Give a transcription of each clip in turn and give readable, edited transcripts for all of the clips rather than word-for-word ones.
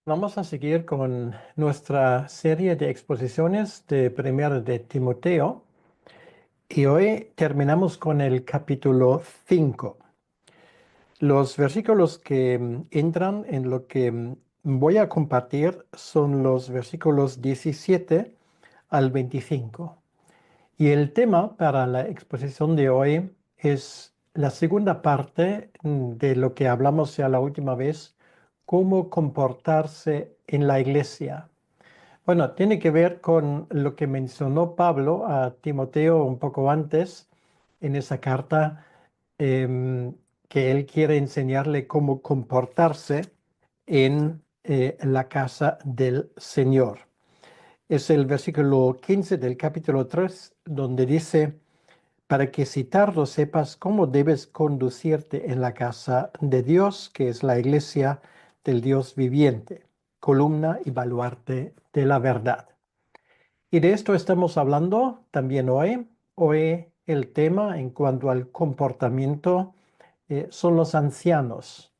Vamos a seguir con nuestra serie de exposiciones de Primera de Timoteo y hoy terminamos con el capítulo 5. Los versículos que entran en lo que voy a compartir son los versículos 17 al 25. Y el tema para la exposición de hoy es la segunda parte de lo que hablamos ya la última vez, cómo comportarse en la iglesia. Bueno, tiene que ver con lo que mencionó Pablo a Timoteo un poco antes en esa carta, em, que él quiere enseñarle cómo comportarse en la casa del Señor. Es el versículo 15 del capítulo 3, donde dice, para que citarlo sepas cómo debes conducirte en la casa de Dios, que es la iglesia del Dios viviente, columna y baluarte de la verdad. Y de esto estamos hablando también hoy. Hoy el tema en cuanto al comportamiento son los ancianos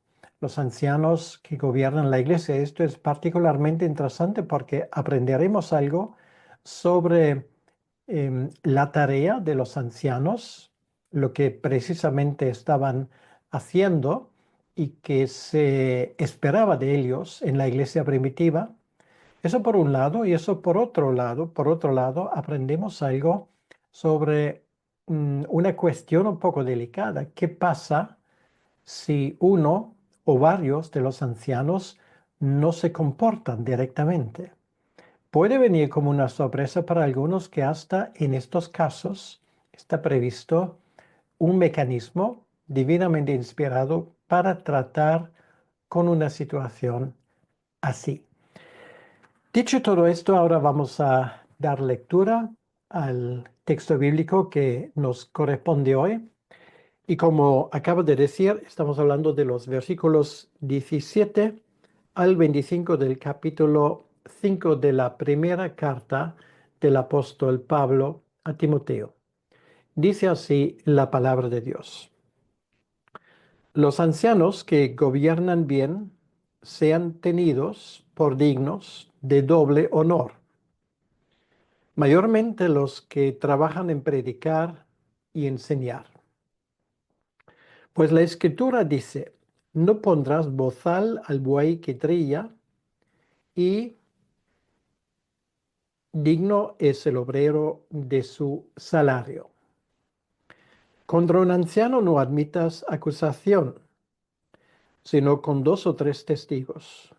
que gobiernan la iglesia. Esto es particularmente interesante porque aprenderemos algo sobre la tarea de los ancianos, lo que precisamente estaban haciendo y que se esperaba de ellos en la iglesia primitiva. Eso por un lado, y eso por otro lado, aprendemos algo sobre una cuestión un poco delicada. ¿Qué pasa si uno o varios de los ancianos no se comportan directamente? Puede venir como una sorpresa para algunos que hasta en estos casos está previsto un mecanismo divinamente inspirado para tratar con una situación así. Dicho todo esto, ahora vamos a dar lectura al texto bíblico que nos corresponde hoy. Y como acabo de decir, estamos hablando de los versículos 17 al 25 del capítulo 5 de la primera carta del apóstol Pablo a Timoteo. Dice así la palabra de Dios. Los ancianos que gobiernan bien sean tenidos por dignos de doble honor, mayormente los que trabajan en predicar y enseñar. Pues la escritura dice, no pondrás bozal al buey que trilla, y digno es el obrero de su salario. Contra un anciano no admitas acusación, sino con 2 o 3 testigos.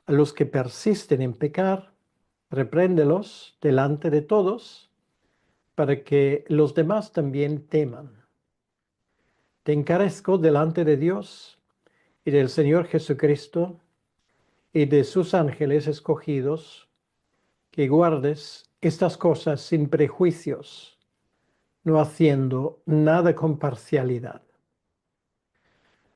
A los que persisten en pecar, repréndelos delante de todos, para que los demás también teman. Te encarezco delante de Dios y del Señor Jesucristo y de sus ángeles escogidos, que guardes estas cosas sin prejuicios, no haciendo nada con parcialidad.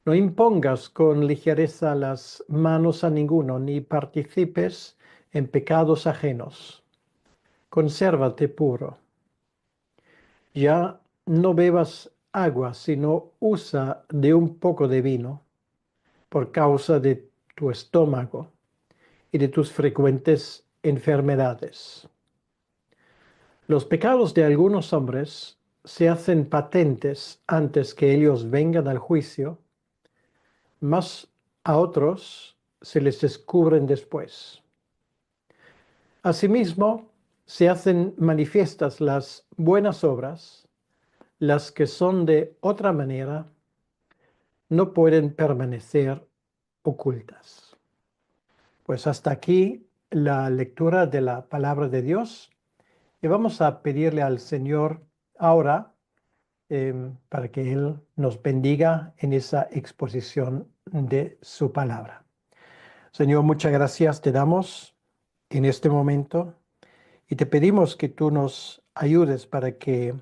No impongas con ligereza las manos a ninguno, ni participes en pecados ajenos. Consérvate puro. Ya no bebas agua, sino usa de un poco de vino, por causa de tu estómago y de tus frecuentes enfermedades. Los pecados de algunos hombres se hacen patentes antes que ellos vengan al juicio, mas a otros se les descubren después. Asimismo, se hacen manifiestas las buenas obras, las que son de otra manera no pueden permanecer ocultas. Pues hasta aquí la lectura de la palabra de Dios, y vamos a pedirle al Señor ahora para que Él nos bendiga en esa exposición de su palabra. Señor, muchas gracias te damos en este momento y te pedimos que tú nos ayudes para que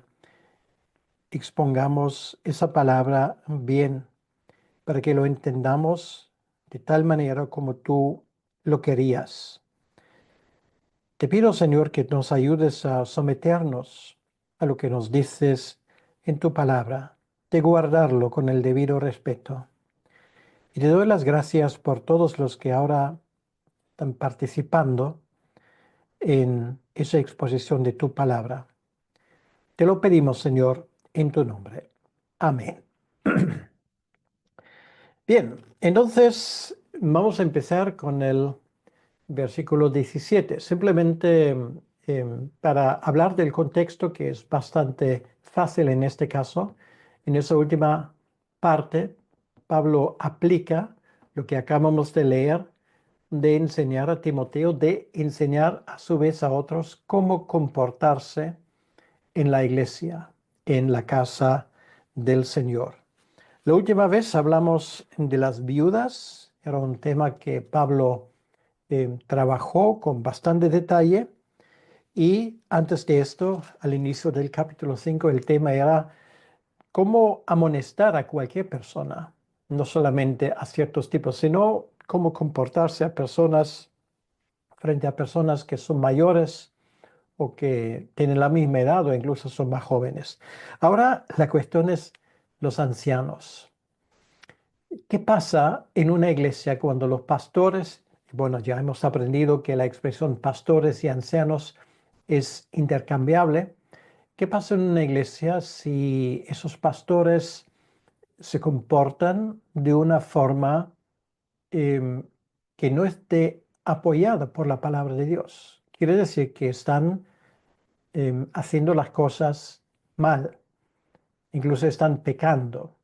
expongamos esa palabra bien, para que lo entendamos de tal manera como tú lo querías. Te pido, Señor, que nos ayudes a someternos a lo que nos dices en tu palabra, de guardarlo con el debido respeto. Y te doy las gracias por todos los que ahora están participando en esa exposición de tu palabra. Te lo pedimos, Señor, en tu nombre. Amén. Bien, entonces vamos a empezar con el versículo 17. Simplemente para hablar del contexto, que es bastante fácil en este caso. En esa última parte, Pablo aplica lo que acabamos de leer, de enseñar a Timoteo, de enseñar a su vez a otros cómo comportarse en la iglesia, en la casa del Señor. La última vez hablamos de las viudas. Era un tema que Pablo trabajó con bastante detalle. Y antes de esto, al inicio del capítulo 5, el tema era cómo amonestar a cualquier persona, no solamente a ciertos tipos, sino cómo comportarse a personas, frente a personas que son mayores o que tienen la misma edad o incluso son más jóvenes. Ahora la cuestión es los ancianos. ¿Qué pasa en una iglesia cuando los pastores, bueno, ya hemos aprendido que la expresión pastores y ancianos es intercambiable? ¿Qué pasa en una iglesia si esos pastores se comportan de una forma em, que no esté apoyada por la palabra de Dios? Quiere decir que están haciendo las cosas mal, incluso están pecando.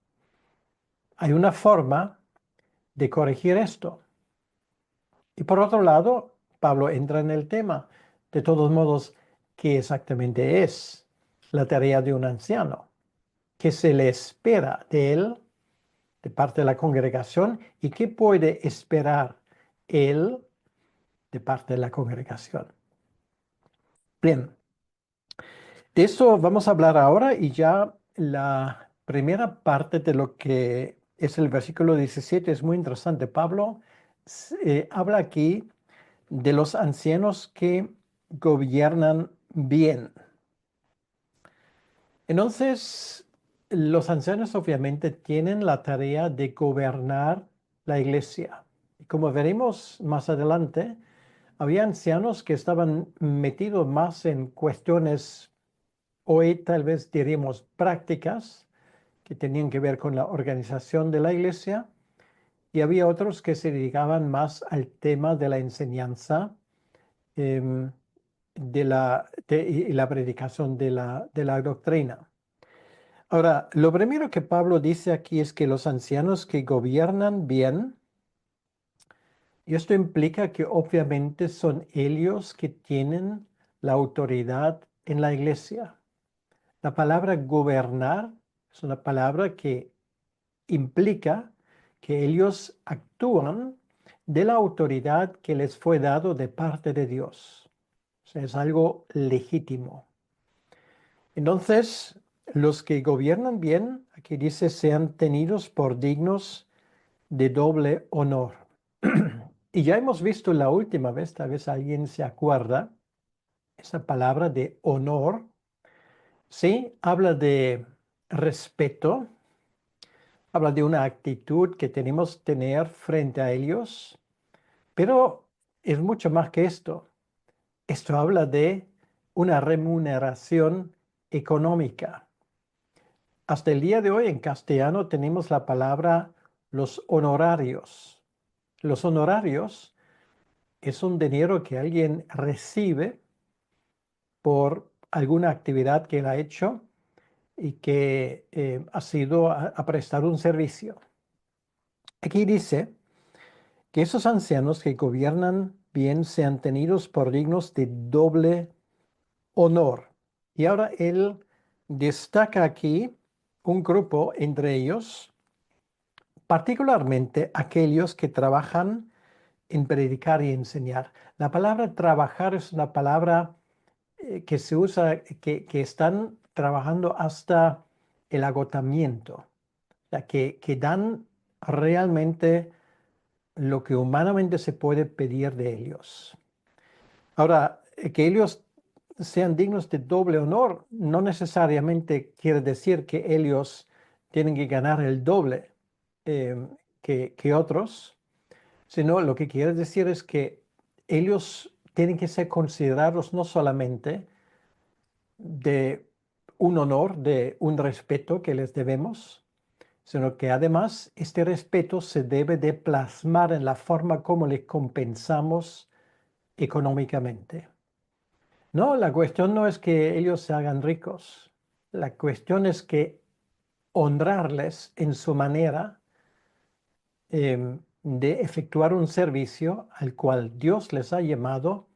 Hay una forma de corregir esto. Y por otro lado, Pablo entra en el tema. De todos modos, ¿qué exactamente es la tarea de un anciano? ¿Qué se le espera de él, de parte de la congregación? ¿Y qué puede esperar él de parte de la congregación? Bien, de eso vamos a hablar ahora y ya la primera parte de lo que es el versículo 17 es muy interesante. Pablo habla aquí de los ancianos que gobiernan bien. Entonces, los ancianos obviamente tienen la tarea de gobernar la iglesia. Y como veremos más adelante, había ancianos que estaban metidos más en cuestiones, hoy tal vez diríamos prácticas, que tenían que ver con la organización de la iglesia, y había otros que se dedicaban más al tema de la enseñanza em, y la predicación de la doctrina. Ahora, lo primero que Pablo dice aquí es que los ancianos que gobiernan bien, y esto implica que obviamente son ellos que tienen la autoridad en la iglesia. La palabra gobernar es una palabra que implica que ellos actúan de la autoridad que les fue dado de parte de Dios. O sea, es algo legítimo. Entonces, los que gobiernan bien, aquí dice, sean tenidos por dignos de doble honor. Y ya hemos visto la última vez, tal vez alguien se acuerda, esa palabra de honor, sí, habla de respeto, habla de una actitud que tenemos que tener frente a ellos, pero es mucho más que esto. Esto habla de una remuneración económica. Hasta el día de hoy en castellano tenemos la palabra los honorarios. Los honorarios es un dinero que alguien recibe por alguna actividad que él ha hecho y que ha sido a prestar un servicio. Aquí dice que esos ancianos que gobiernan bien sean tenidos por dignos de doble honor. Y ahora él destaca aquí un grupo entre ellos, particularmente aquellos que trabajan en predicar y enseñar. La palabra trabajar es una palabra que se usa, que están trabajando hasta el agotamiento, o sea, que dan realmente lo que humanamente se puede pedir de ellos. Ahora, que ellos sean dignos de doble honor no necesariamente quiere decir que ellos tienen que ganar el doble que otros, sino lo que quiere decir es que ellos tienen que ser considerados no solamente de un honor, de un respeto que les debemos, sino que además este respeto se debe de plasmar en la forma como les compensamos económicamente. No, la cuestión no es que ellos se hagan ricos, la cuestión es que honrarles en su manera de efectuar un servicio al cual Dios les ha llamado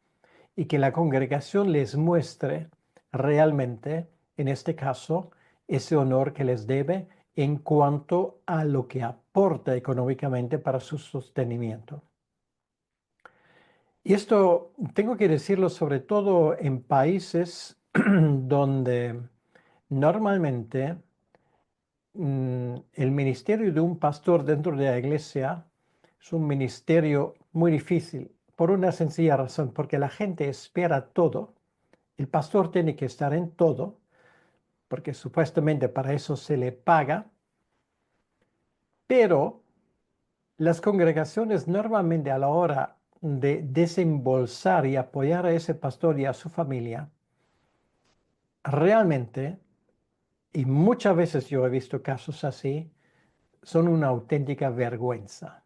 y que la congregación les muestre realmente, en este caso, ese honor que les debe en cuanto a lo que aporta económicamente para su sostenimiento. Y esto tengo que decirlo sobre todo en países donde normalmente el ministerio de un pastor dentro de la iglesia es un ministerio muy difícil por una sencilla razón, porque la gente espera todo. El pastor tiene que estar en todo, porque supuestamente para eso se le paga, pero las congregaciones normalmente a la hora de desembolsar y apoyar a ese pastor y a su familia, realmente, y muchas veces yo he visto casos así, son una auténtica vergüenza.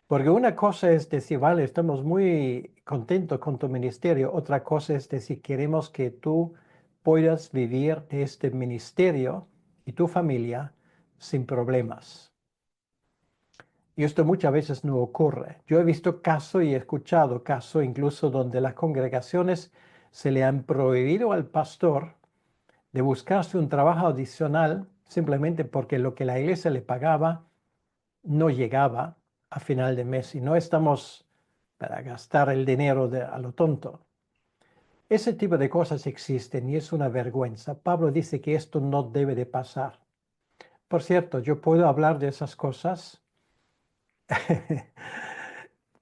Porque una cosa es decir, vale, estamos muy contentos con tu ministerio. Otra cosa es decir, queremos que tú puedas vivir de este ministerio y tu familia sin problemas. Y esto muchas veces no ocurre. Yo he visto casos y he escuchado casos incluso donde las congregaciones se le han prohibido al pastor de buscarse un trabajo adicional simplemente porque lo que la iglesia le pagaba no llegaba a final de mes y no estamos para gastar el dinero a lo tonto. Ese tipo de cosas existen y es una vergüenza. Pablo dice que esto no debe de pasar. Por cierto, yo puedo hablar de esas cosas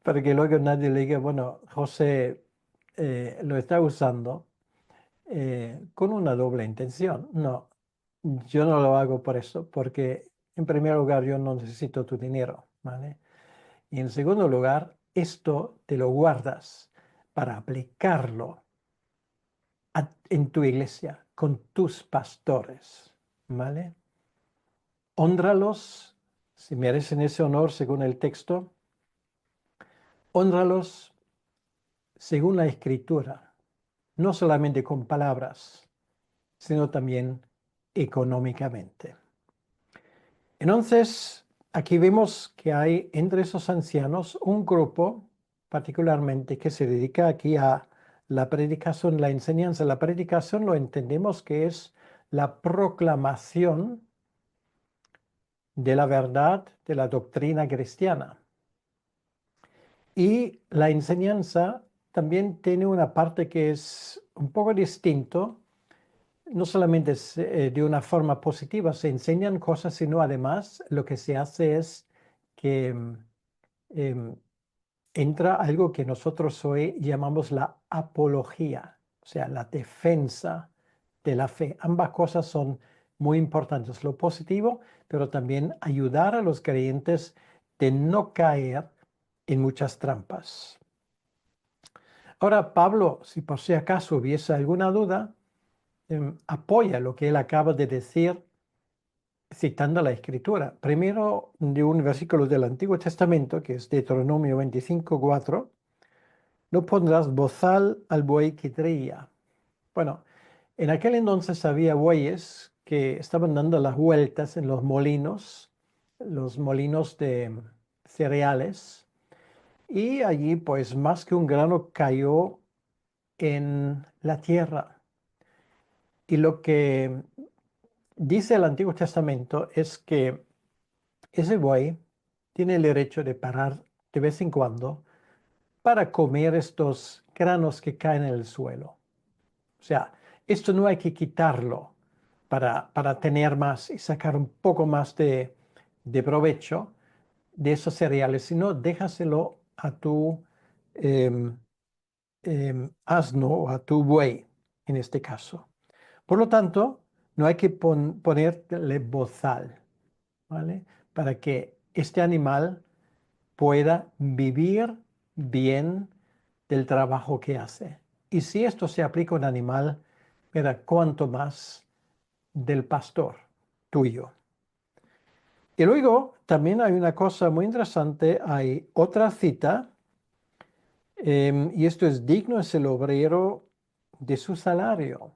para que luego nadie le diga, bueno, José lo está usando con una doble intención. No, yo no lo hago por eso, porque en primer lugar yo no necesito tu dinero, ¿vale? Y en segundo lugar, esto te lo guardas para aplicarlo en tu iglesia con tus pastores, ¿vale? Hónralos, si merecen ese honor según el texto, hónralos según la escritura, no solamente con palabras, sino también económicamente. Entonces, aquí vemos que hay entre esos ancianos un grupo particularmente que se dedica aquí a la predicación, la enseñanza. La predicación lo entendemos que es la proclamación de la verdad de la doctrina cristiana. Y la enseñanza también tiene una parte que es un poco distinto. No solamente es, de una forma positiva se enseñan cosas, sino además lo que se hace es que em, entra algo que nosotros hoy llamamos la apología, o sea, la defensa de la fe. Ambas cosas son muy importantes, lo positivo, pero también ayudar a los creyentes de no caer en muchas trampas. Ahora, Pablo, si por si acaso hubiese alguna duda, apoya lo que él acaba de decir citando la Escritura. Primero de un versículo del Antiguo Testamento, que es Deuteronomio 25:4, no pondrás bozal al buey que trilla. Bueno, en aquel entonces había bueyes que estaban dando las vueltas en los molinos de cereales, y allí pues más que un grano cayó en la tierra. Y lo que dice el Antiguo Testamento es que ese buey tiene el derecho de parar de vez en cuando para comer estos granos que caen en el suelo. O sea, esto no hay que quitarlo para tener más y sacar un poco más de provecho de esos cereales, sino déjaselo a tu em, asno o a tu buey, en este caso. Por lo tanto, no hay que ponerle bozal, ¿vale? Para que este animal pueda vivir bien del trabajo que hace. Y si esto se aplica a un animal, mira, cuánto más del pastor tuyo. Y luego también hay una cosa muy interesante, hay otra cita, y esto es: digno es el obrero de su salario.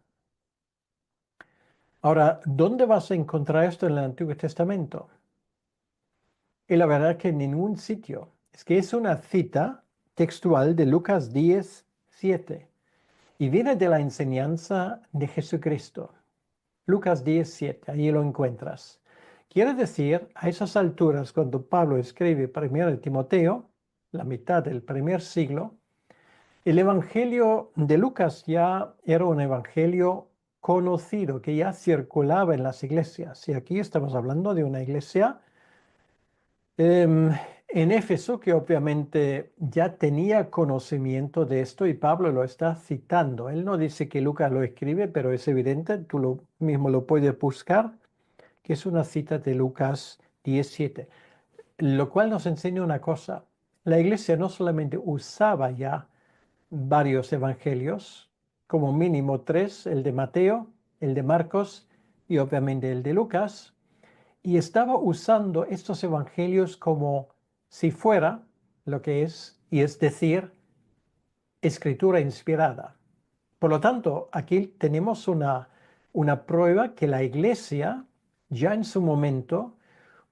Ahora, ¿dónde vas a encontrar esto en el Antiguo Testamento? Y la verdad que en ningún sitio. Es que es una cita textual de Lucas 10:7 y viene de la enseñanza de Jesucristo. Lucas 10:7, ahí lo encuentras. Quiere decir, a esas alturas, cuando Pablo escribe primero de Timoteo, la mitad del primer siglo, el Evangelio de Lucas ya era un evangelio conocido, que ya circulaba en las iglesias. Y aquí estamos hablando de una iglesia en Éfeso, que obviamente ya tenía conocimiento de esto, y Pablo lo está citando. Él no dice que Lucas lo escribe, pero es evidente, tú lo mismo lo puedes buscar, que es una cita de Lucas 17, lo cual nos enseña una cosa. La iglesia no solamente usaba ya varios evangelios, como mínimo tres: el de Mateo, el de Marcos y obviamente el de Lucas, y estaba usando estos evangelios como si fuera lo que es, y es decir, escritura inspirada. Por lo tanto, aquí tenemos una prueba que la iglesia ya en su momento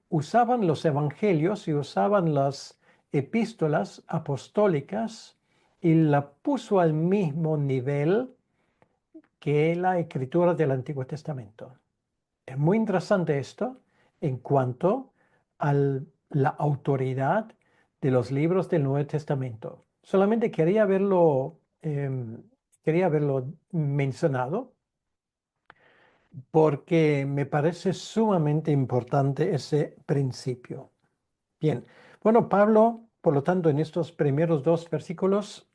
usaban los evangelios y usaban las epístolas apostólicas, y la puso al mismo nivel que la escritura del Antiguo Testamento. Es muy interesante esto en cuanto a la autoridad de los libros del Nuevo Testamento. Solamente quería haberlo mencionado porque me parece sumamente importante ese principio. Bien, bueno, Pablo, por lo tanto, en estos primeros dos versículos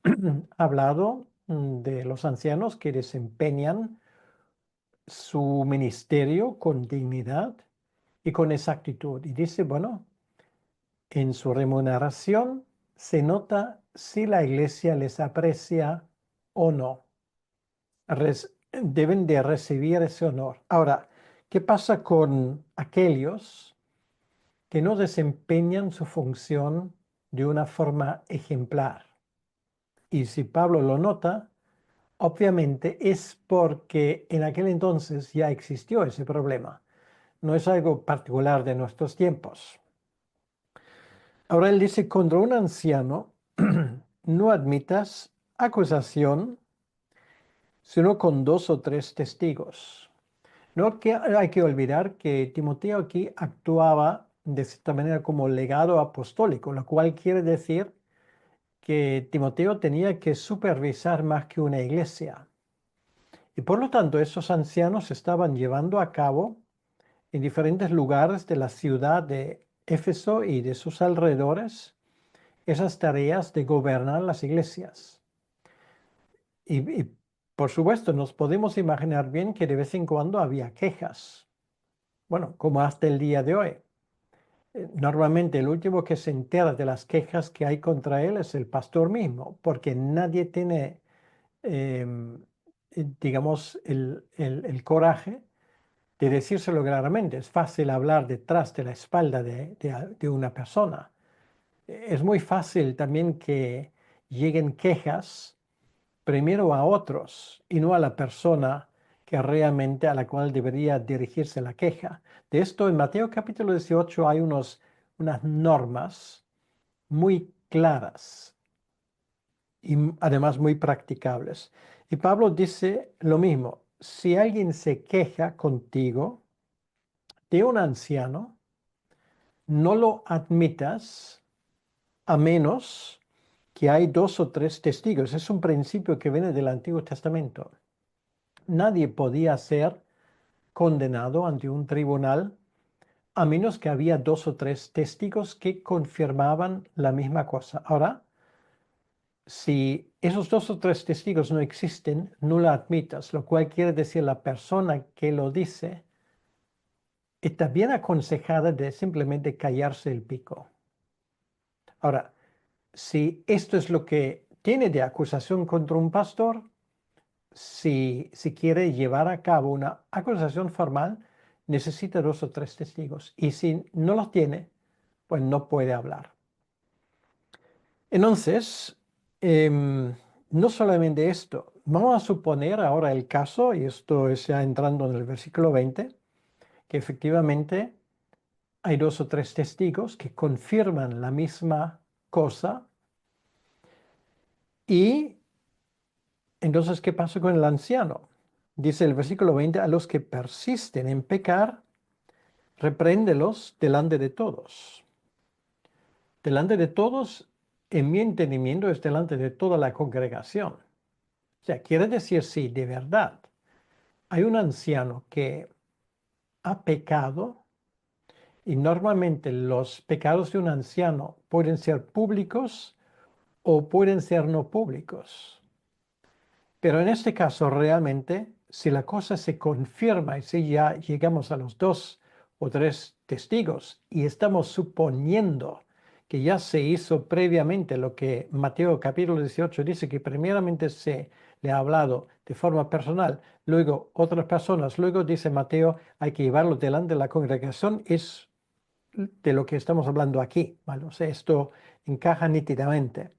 ha hablado de los ancianos que desempeñan su ministerio con dignidad y con exactitud. Y dice, bueno, en su remuneración se nota si la iglesia les aprecia o no. Deben de recibir ese honor. Ahora, ¿qué pasa con aquellos que no desempeñan su función de una forma ejemplar? Y si Pablo lo nota, obviamente es porque en aquel entonces ya existió ese problema. No es algo particular de nuestros tiempos. Ahora él dice: contra un anciano no admitas acusación, sino con dos o tres testigos. No que hay que olvidar que Timoteo aquí actuaba de cierta manera como legado apostólico, lo cual quiere decir que Timoteo tenía que supervisar más que una iglesia. Y por lo tanto, esos ancianos estaban llevando a cabo en diferentes lugares de la ciudad de Éfeso y de sus alrededores esas tareas de gobernar las iglesias. Y por supuesto, nos podemos imaginar bien que de vez en cuando había quejas. Bueno, como hasta el día de hoy. Normalmente el último que se entera de las quejas que hay contra él es el pastor mismo, porque nadie tiene, digamos, el coraje de decírselo claramente. Es fácil hablar detrás de la espalda de una persona. Es muy fácil también que lleguen quejas primero a otros y no a la persona que realmente a la cual debería dirigirse la queja. De esto en Mateo capítulo 18 hay unas normas muy claras y además muy practicables. Y Pablo dice lo mismo: si alguien se queja contigo de un anciano, no lo admitas a menos que hay dos o tres testigos. Es un principio que viene del Antiguo Testamento. Nadie podía ser condenado ante un tribunal a menos que había dos o tres testigos que confirmaban la misma cosa. Ahora, si esos dos o tres testigos no existen, no la admitas, lo cual quiere decir la persona que lo dice está bien aconsejada de simplemente callarse el pico. Ahora, si esto es lo que tiene de acusación contra un pastor, si quiere llevar a cabo una acusación formal, necesita 2 o 3 testigos. Y si no los tiene, pues no puede hablar. Entonces, no solamente esto, vamos a suponer ahora el caso, y esto es ya entrando en el versículo 20, que efectivamente hay 2 o 3 testigos que confirman la misma cosa. Y entonces, ¿qué pasa con el anciano? Dice el versículo 20, a los que persisten en pecar, repréndelos delante de todos. Delante de todos, en mi entendimiento, es delante de toda la congregación. O sea, quiere decir, si de verdad hay un anciano que ha pecado, y normalmente los pecados de un anciano pueden ser públicos o pueden ser no públicos. Pero en este caso, realmente, si la cosa se confirma y si ya llegamos a los 2 o 3 testigos y estamos suponiendo que ya se hizo previamente lo que Mateo capítulo 18 dice, que primeramente se le ha hablado de forma personal, luego otras personas, luego dice Mateo, hay que llevarlo delante de la congregación, es de lo que estamos hablando aquí, ¿vale? O sea, esto encaja nítidamente.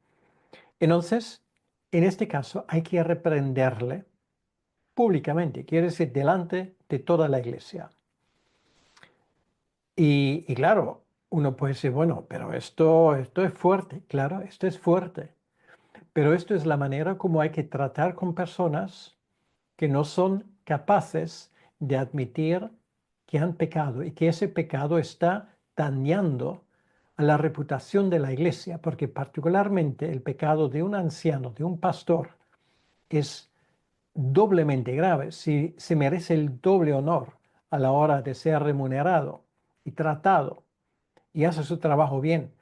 Entonces, en este caso hay que reprenderle públicamente, quiere decir delante de toda la iglesia. Y claro, uno puede decir, bueno, pero esto es fuerte, claro, esto es fuerte, pero esto es la manera como hay que tratar con personas que no son capaces de admitir que han pecado y que ese pecado está dañando a la reputación de la iglesia, porque particularmente el pecado de un anciano, de un pastor, es doblemente grave, si se merece el doble honor a la hora de ser remunerado y tratado y hace su trabajo bien.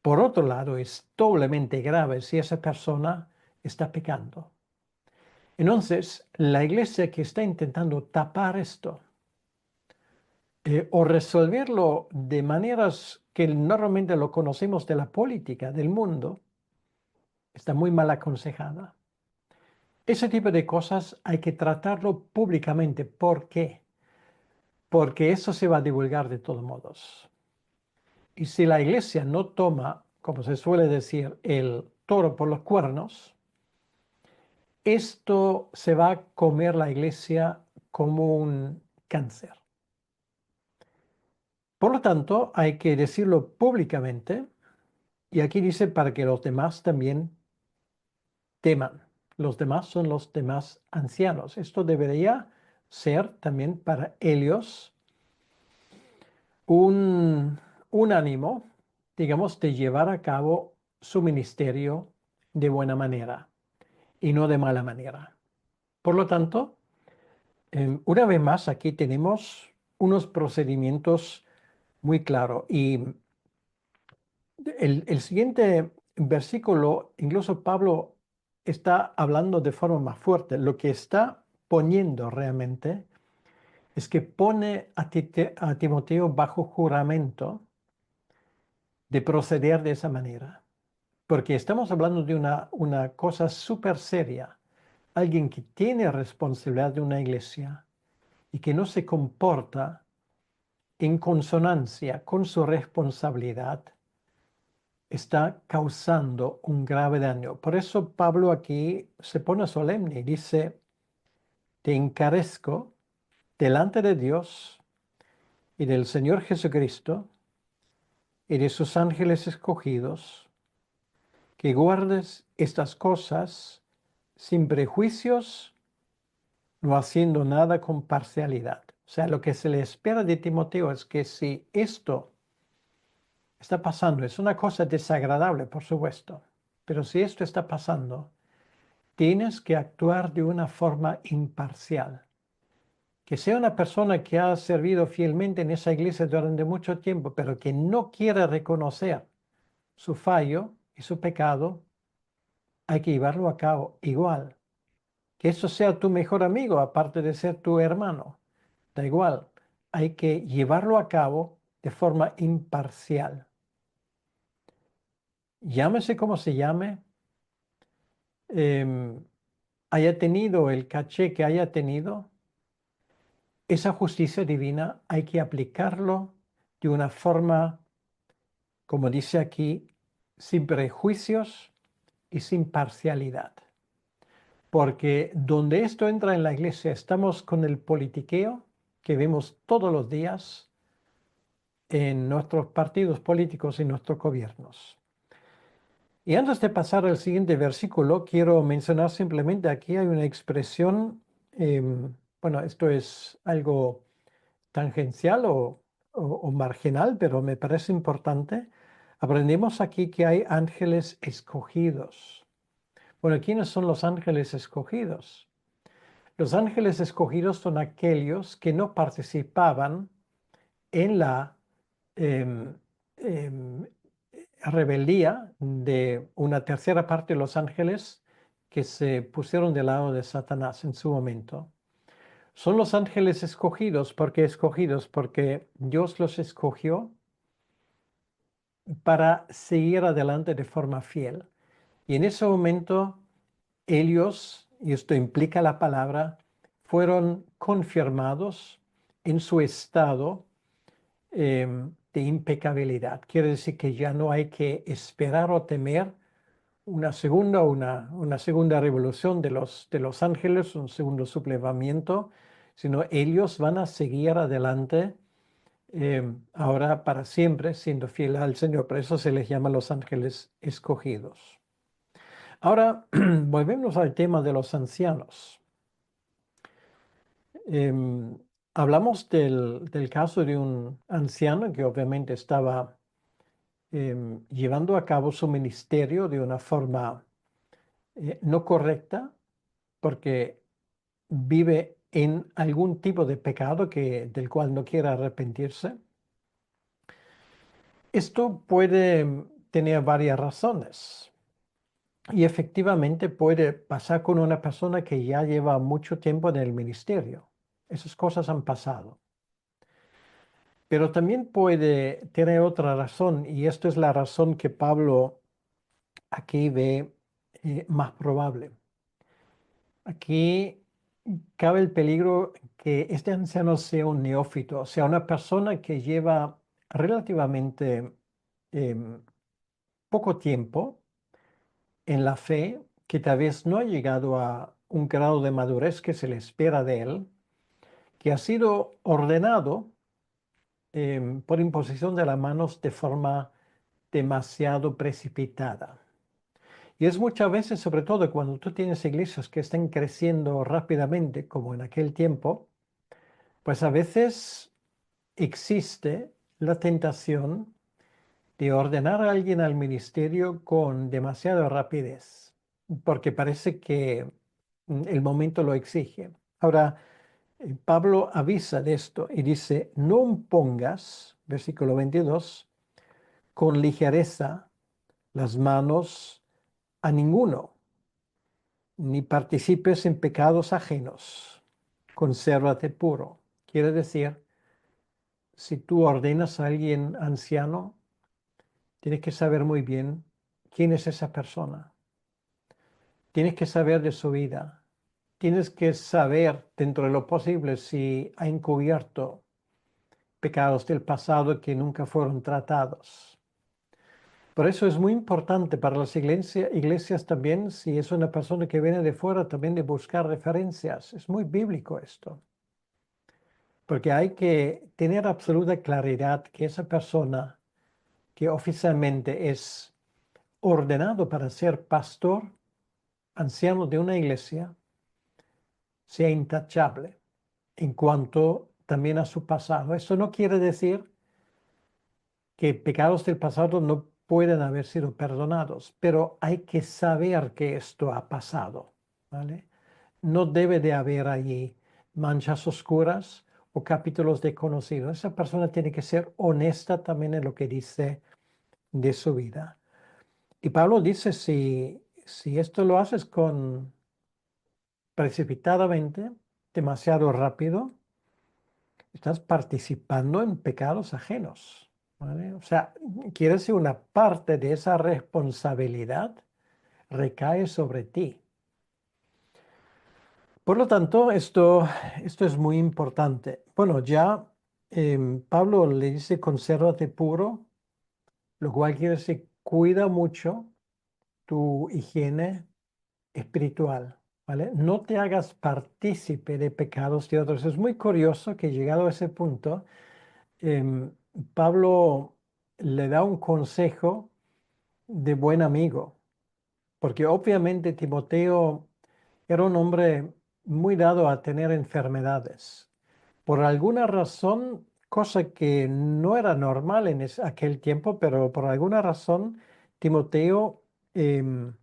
Por otro lado, es doblemente grave si esa persona está pecando. Entonces, la iglesia que está intentando tapar esto o resolverlo de maneras que normalmente lo conocemos de la política del mundo, está muy mal aconsejada. Ese tipo de cosas hay que tratarlo públicamente. ¿Por qué? Porque eso se va a divulgar de todos modos. Y si la iglesia no toma, como se suele decir, el toro por los cuernos, esto se va a comer la iglesia como un cáncer. Por lo tanto, hay que decirlo públicamente, y aquí dice para que los demás también teman. Los demás son los demás ancianos. Esto debería ser también para ellos un ánimo, digamos, de llevar a cabo su ministerio de buena manera y no de mala manera. Por lo tanto, una vez más, aquí tenemos unos procedimientos muy claros. Y el siguiente versículo, incluso Pablo está hablando de forma más fuerte. Lo que está poniendo realmente es que pone a Timoteo bajo juramento de proceder de esa manera. Porque estamos hablando de una cosa súper seria. Alguien que tiene responsabilidad de una iglesia y que no se comporta en consonancia con su responsabilidad, está causando un grave daño. Por eso Pablo aquí se pone solemne y dice, te encarezco delante de Dios y del Señor Jesucristo y de sus ángeles escogidos, que guardes estas cosas sin prejuicios, no haciendo nada con parcialidad. O sea, lo que se le espera de Timoteo es que si esto está pasando, es una cosa desagradable, por supuesto, pero si esto está pasando, tienes que actuar de una forma imparcial. Que sea una persona que ha servido fielmente en esa iglesia durante mucho tiempo, pero que no quiere reconocer su fallo y su pecado, hay que llevarlo a cabo igual. Que eso sea tu mejor amigo, aparte de ser tu hermano. Da igual, hay que llevarlo a cabo de forma imparcial. Llámese como se llame, em, haya tenido el caché que haya tenido, esa justicia divina hay que aplicarlo de una forma, como dice aquí, sin prejuicios y sin parcialidad. Porque donde esto entra en la iglesia, estamos con el politiqueo que vemos todos los días en nuestros partidos políticos y nuestros gobiernos. Y antes de pasar al siguiente versículo, quiero mencionar simplemente aquí hay una expresión, bueno, esto es algo tangencial o marginal, pero me parece importante. Aprendemos aquí que hay ángeles escogidos. Bueno, ¿quiénes son los ángeles escogidos? Los ángeles escogidos son aquellos que no participaban en la em, em, rebeldía de una tercera parte de los ángeles que se pusieron del lado de Satanás en su momento. Son los ángeles escogidos. ¿Por qué escogidos? Porque Dios los escogió para seguir adelante de forma fiel. Y en ese momento ellos, y esto implica la palabra, fueron confirmados en su estado de impecabilidad. Quiere decir que ya no hay que esperar o temer una segunda revolución de los ángeles, un segundo sublevamiento, sino ellos van a seguir adelante ahora para siempre siendo fiel al Señor. Por eso se les llama los ángeles escogidos. Ahora volvemos al tema de los ancianos. Em, hablamos del caso de un anciano que obviamente estaba llevando a cabo su ministerio de una forma no correcta, porque vive en algún tipo de pecado del cual no quiere arrepentirse. Esto puede tener varias razones y efectivamente puede pasar con una persona que ya lleva mucho tiempo en el ministerio. Esas cosas han pasado. Pero también puede tener otra razón, y esta es la razón que Pablo aquí ve más probable. Aquí cabe el peligro que este anciano sea un neófito, o sea, una persona que lleva relativamente em, poco tiempo en la fe, que tal vez no ha llegado a un grado de madurez que se le espera de él, que ha sido ordenado por imposición de las manos de forma demasiado precipitada. Y es muchas veces, sobre todo cuando tú tienes iglesias que están creciendo rápidamente, como en aquel tiempo, pues a veces existe la tentación de ordenar a alguien al ministerio con demasiada rapidez, porque parece que el momento lo exige. Ahora, Pablo avisa de esto y dice, no pongas, versículo 22, con ligereza las manos a ninguno, ni participes en pecados ajenos. Consérvate puro. Quiere decir, si tú ordenas a alguien anciano, tienes que saber muy bien quién es esa persona. Tienes que saber de su vida. Tienes que saber, dentro de lo posible, si ha encubierto pecados del pasado que nunca fueron tratados. Por eso es muy importante para las iglesias también, si es una persona que viene de fuera, también de buscar referencias. Es muy bíblico esto, porque hay que tener absoluta claridad que esa persona que oficialmente es ordenado para ser pastor, anciano de una iglesia, sea intachable en cuanto también a su pasado. Eso no quiere decir que pecados del pasado no pueden haber sido perdonados, pero hay que saber que esto ha pasado, ¿vale? No debe de haber allí manchas oscuras o capítulos desconocidos. Esa persona tiene que ser honesta también en lo que dice de su vida. Y Pablo dice, si esto lo haces con precipitadamente, demasiado rápido, estás participando en pecados ajenos, ¿vale? O sea, quiere decir una parte de esa responsabilidad recae sobre ti. Por lo tanto, esto es muy importante. Bueno, ya Pablo le dice consérvate puro, lo cual quiere decir cuida mucho tu higiene espiritual, ¿vale? No te hagas partícipe de pecados de otros. Es muy curioso que llegado a ese punto, em, Pablo le da un consejo de buen amigo, porque obviamente Timoteo era un hombre muy dado a tener enfermedades. Por alguna razón, cosa que no era normal en aquel tiempo, pero por alguna razón, Timoteo em,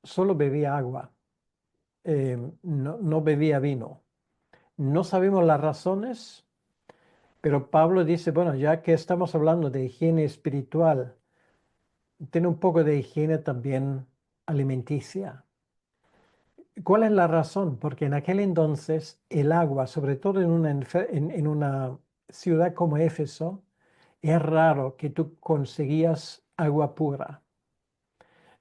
solo bebía agua, no bebía vino. No sabemos las razones, pero Pablo dice, bueno, ya que estamos hablando de higiene espiritual, tiene un poco de higiene también alimenticia. ¿Cuál es la razón? Porque en aquel entonces el agua, sobre todo en una ciudad como Éfeso, es raro que tú conseguías agua pura.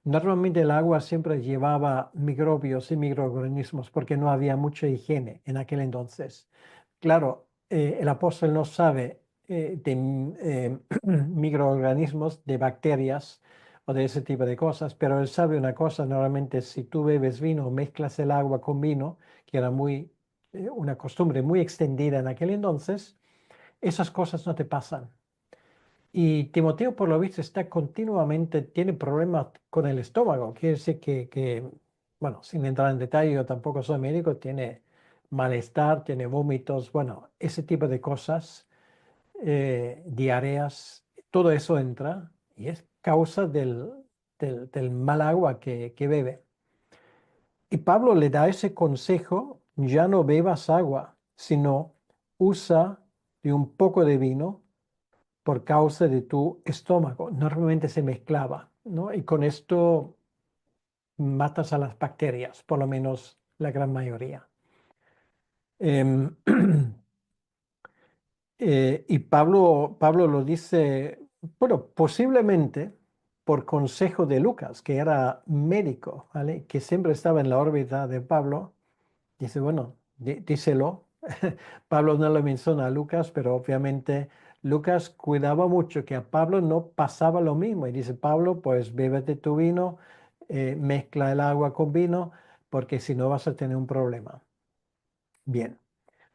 Normalmente el agua siempre llevaba microbios y microorganismos porque no había mucha higiene en aquel entonces. Claro, el apóstol no sabe microorganismos, de bacterias o de ese tipo de cosas, pero él sabe una cosa, normalmente si tú bebes vino o mezclas el agua con vino, que era una costumbre muy extendida en aquel entonces, esas cosas no te pasan. Y Timoteo, por lo visto, está continuamente, tiene problemas con el estómago. Quiere decir bueno, sin entrar en detalle, yo tampoco soy médico, tiene malestar, tiene vómitos, bueno, ese tipo de cosas, diarreas, todo eso entra y es causa del mal agua que bebe. Y Pablo le da ese consejo, ya no bebas agua, sino usa de un poco de vino por causa de tu estómago. Normalmente se mezclaba, ¿no? Y con esto matas a las bacterias, por lo menos la gran mayoría. Em, y Pablo lo dice, bueno, posiblemente por consejo de Lucas, que era médico, ¿vale? Que siempre estaba en la órbita de Pablo. Dice, bueno, díselo. Pablo no lo menciona a Lucas, pero obviamente Lucas cuidaba mucho que a Pablo no pasaba lo mismo. Y dice, Pablo, pues bébete tu vino, mezcla el agua con vino, porque si no vas a tener un problema. Bien.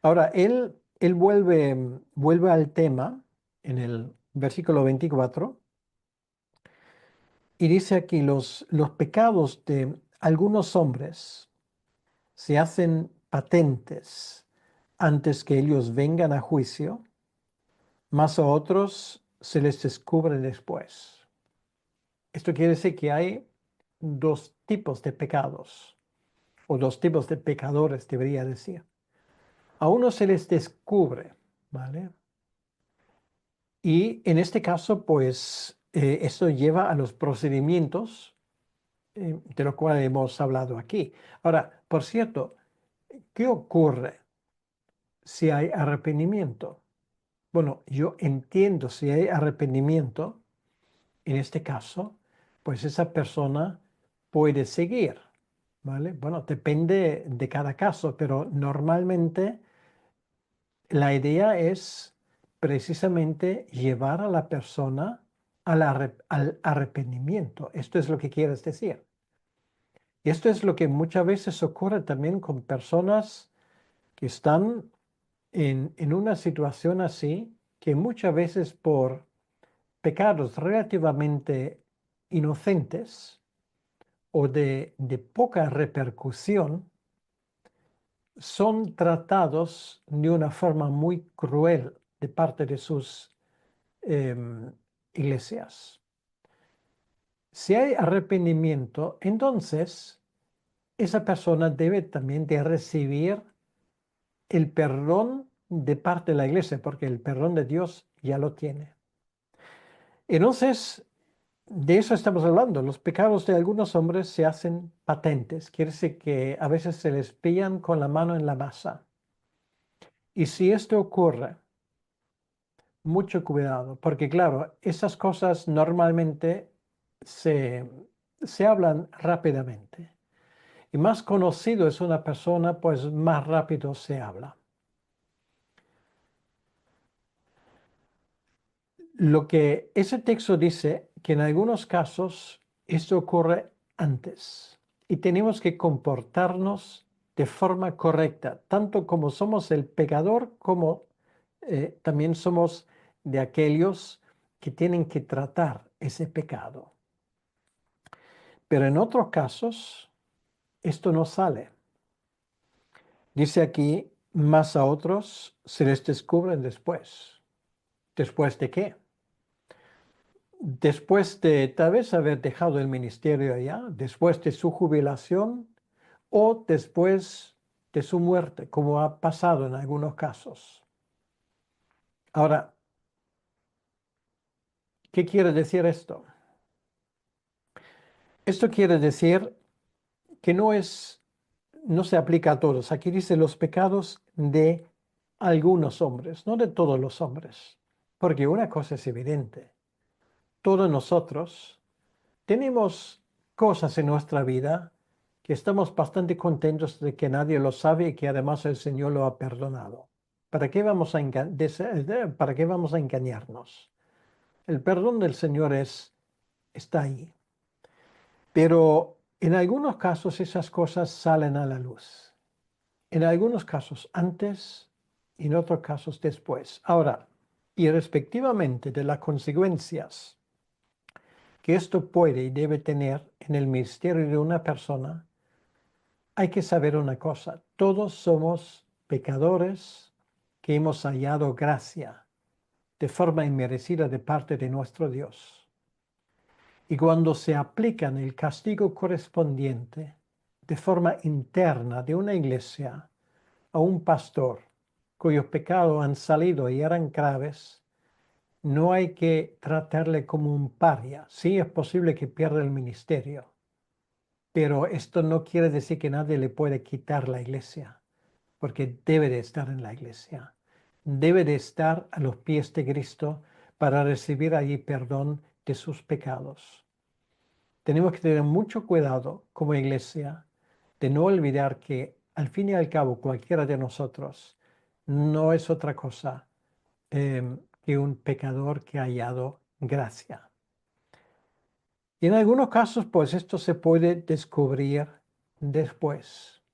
Ahora, él vuelve al tema en el versículo 24 y dice aquí, los pecados de algunos hombres se hacen patentes antes que ellos vengan a juicio, mas a otros se les descubre después. Esto quiere decir que hay dos tipos de pecados, o dos tipos de pecadores, debería decir. A unos se les descubre, ¿vale? Y en este caso, pues, esto lleva a los procedimientos de los cuales hemos hablado aquí. Ahora, por cierto, ¿qué ocurre si hay arrepentimiento? Bueno, yo entiendo si hay arrepentimiento, en este caso, pues esa persona puede seguir, ¿vale? Bueno, depende de cada caso, pero normalmente la idea es precisamente llevar a la persona al arrepentimiento. Esto es lo que quieres decir. Y esto es lo que muchas veces ocurre también con personas que están en una situación así, que muchas veces por pecados relativamente inocentes o de poca repercusión son tratados de una forma muy cruel de parte de sus iglesias. Si hay arrepentimiento, entonces esa persona debe también de recibir el perdón de parte de la iglesia, porque el perdón de Dios ya lo tiene. Entonces, de eso estamos hablando. Los pecados de algunos hombres se hacen patentes. Quiere decir que a veces se les pillan con la mano en la masa. Y si esto ocurre, mucho cuidado, porque claro, esas cosas normalmente se, se hablan rápidamente. Y más conocido es una persona, pues más rápido se habla. Lo que ese texto dice, que en algunos casos esto ocurre antes y tenemos que comportarnos de forma correcta, tanto como somos el pecador como también somos de aquellos que tienen que tratar ese pecado. Pero en otros casos, esto no sale. Dice aquí, más a otros se les descubren después. ¿Después de qué? Después de tal vez haber dejado el ministerio allá, después de su jubilación o después de su muerte, como ha pasado en algunos casos. Ahora, ¿qué quiere decir esto? Esto quiere decir que no se aplica a todos. Aquí dice los pecados de algunos hombres, no de todos los hombres. Porque una cosa es evidente. Todos nosotros tenemos cosas en nuestra vida que estamos bastante contentos de que nadie lo sabe y que además el Señor lo ha perdonado. ¿Para qué vamos a engañarnos? El perdón del Señor está ahí. Pero en algunos casos esas cosas salen a la luz. En algunos casos antes y en otros casos después. Ahora, y respectivamente de las consecuencias que esto puede y debe tener en el ministerio de una persona, hay que saber una cosa. Todos somos pecadores que hemos hallado gracia de forma inmerecida de parte de nuestro Dios. Y cuando se aplican el castigo correspondiente de forma interna de una iglesia a un pastor cuyos pecados han salido y eran graves, no hay que tratarle como un paria. Sí es posible que pierda el ministerio, pero esto no quiere decir que nadie le puede quitar la iglesia, porque debe de estar en la iglesia. Debe de estar a los pies de Cristo para recibir allí perdón de sus pecados. Tenemos que tener mucho cuidado como iglesia de no olvidar que al fin y al cabo cualquiera de nosotros no es otra cosa que un pecador que ha hallado gracia. Y en algunos casos, pues esto se puede descubrir después.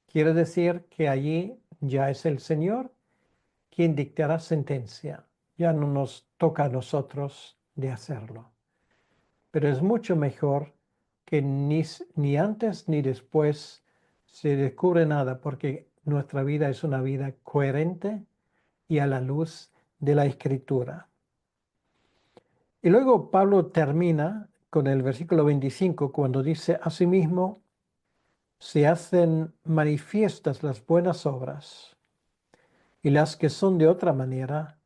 Quiere decir que allí ya es el Señor quien dictará sentencia. Ya no nos toca a nosotros de hacerlo. Pero es mucho mejor que ni antes ni después se descubre nada, porque nuestra vida es una vida coherente y a la luz de la Escritura. Y luego Pablo termina con el versículo 25 cuando dice, asimismo, se hacen manifiestas las buenas obras y las que son de otra manera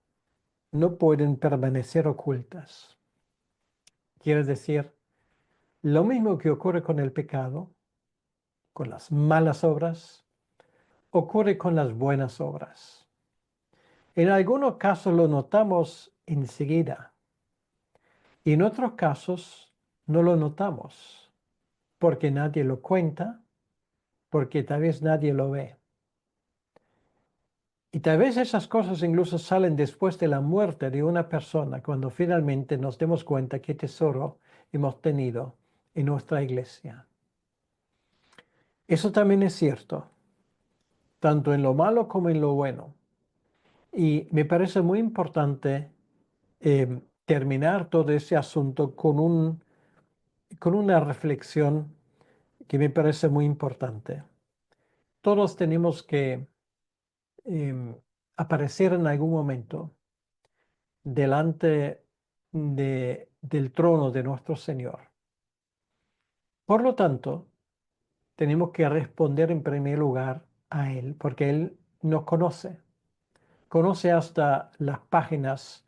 no pueden permanecer ocultas. Quiere decir, lo mismo que ocurre con el pecado, con las malas obras, ocurre con las buenas obras. En algunos casos lo notamos enseguida y en otros casos no lo notamos porque nadie lo cuenta, porque tal vez nadie lo ve. Y tal vez esas cosas incluso salen después de la muerte de una persona, cuando finalmente nos demos cuenta qué tesoro hemos tenido en nuestra iglesia. Eso también es cierto, tanto en lo malo como en lo bueno. Y me parece muy importante terminar todo ese asunto con una reflexión que me parece muy importante. Todos tenemos que aparecer en algún momento delante del trono de nuestro Señor. Por lo tanto, tenemos que responder en primer lugar a Él, porque Él nos conoce. Conoce hasta las páginas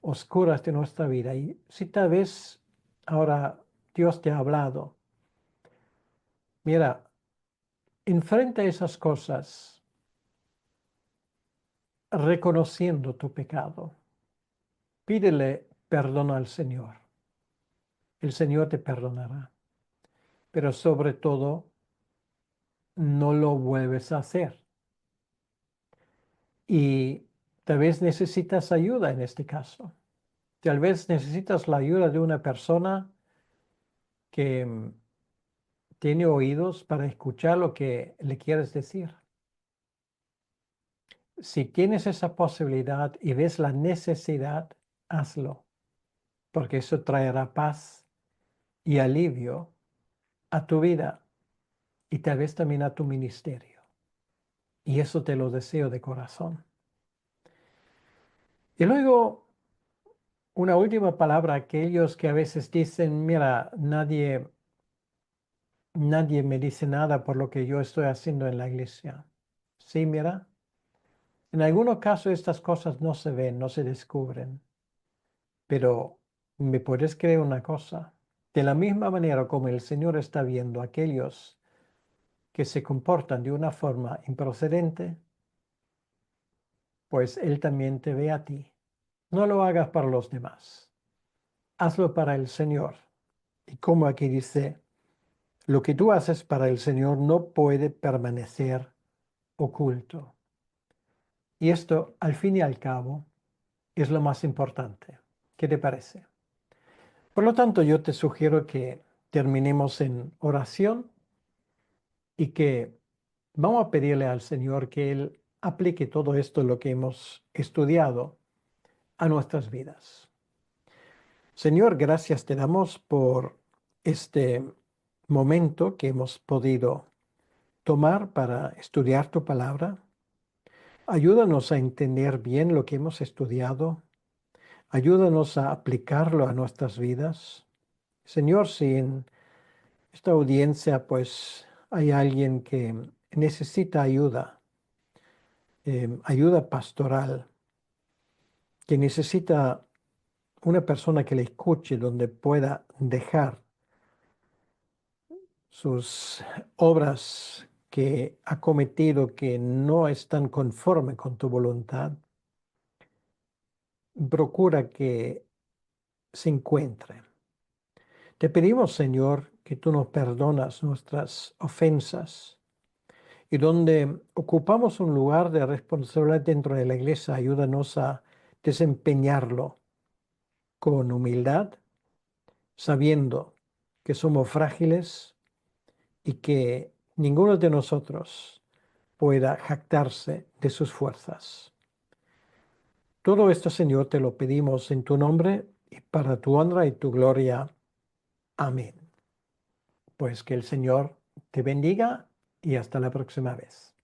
oscuras de nuestra vida. Y si tal vez ahora Dios te ha hablado, mira, enfrenta esas cosas reconociendo tu pecado. Pídele perdón al Señor. El Señor te perdonará. pero sobre todo no lo vuelves a hacer. Y tal vez necesitas ayuda en este caso. Tal vez necesitas la ayuda de una persona que tiene oídos para escuchar lo que le quieres decir. Si tienes esa posibilidad y ves la necesidad, hazlo, porque eso traerá paz y alivio a tu vida y tal vez también a tu ministerio. Y eso te lo deseo de corazón. Y luego, una última palabra a aquellos que a veces dicen, mira, nadie me dice nada por lo que yo estoy haciendo en la iglesia. Sí, mira, en algunos casos estas cosas no se ven, no se descubren, pero me puedes creer una cosa. De la misma manera como el Señor está viendo a aquellos que se comportan de una forma improcedente, pues Él también te ve a ti. No lo hagas para los demás, hazlo para el Señor. Y como aquí dice, lo que tú haces para el Señor no puede permanecer oculto. Y esto, al fin y al cabo, es lo más importante. ¿Qué te parece? Por lo tanto, yo te sugiero que terminemos en oración y que vamos a pedirle al Señor que Él aplique todo esto, lo que hemos estudiado, a nuestras vidas. Señor, gracias te damos por este momento que hemos podido tomar para estudiar tu palabra. Ayúdanos a entender bien lo que hemos estudiado. Ayúdanos a aplicarlo a nuestras vidas. Señor, si en esta audiencia pues hay alguien que necesita ayuda, ayuda pastoral, que necesita una persona que le escuche donde pueda dejar sus obras que ha cometido que no están conforme con tu voluntad, procura que se encuentre. Te pedimos, Señor, que tú nos perdonas nuestras ofensas y donde ocupamos un lugar de responsabilidad dentro de la iglesia, ayúdanos a desempeñarlo con humildad, sabiendo que somos frágiles y que ninguno de nosotros pueda jactarse de sus fuerzas. Todo esto, Señor, te lo pedimos en tu nombre y para tu honra y tu gloria. Amén. Pues que el Señor te bendiga y hasta la próxima vez.